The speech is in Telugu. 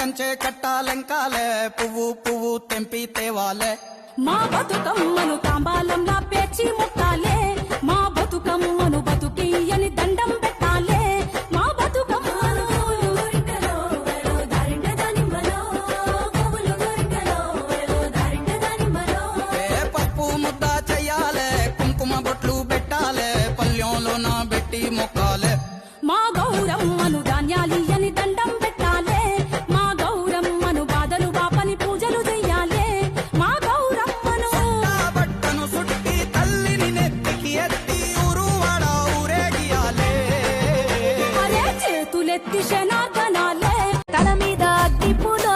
కంచే కట్టాలెంకాలే పువ్వు పువ్వు తెంపి తేవాలే మా బతుకమ్మను తాంబాలంలా పేర్చి ముట్టాలే మా బతుకమ్మను బతుకియని దండం పెట్టాలే మా బతుకమ్మను పప్పు ముద్ద చెయ్యాలే కుంకుమ బొట్లు పెట్టాలే పల్లెంలోన పెట్టి మొక్కాలే మా గౌరమ్మను ధాన్యాలియని దండం పెట్టాలే మా గౌరమ్మను బాధలు బాపని పూజలు చెయ్యాలే మా గౌరమ్మను బట్టను సుట్టి తల్లిని నెత్తికి ఎత్తి ఊరువాడ ఊరేగియాలే అరే చేతులెత్తి శనార్దనాలే తల మీద అగ్గి పూలు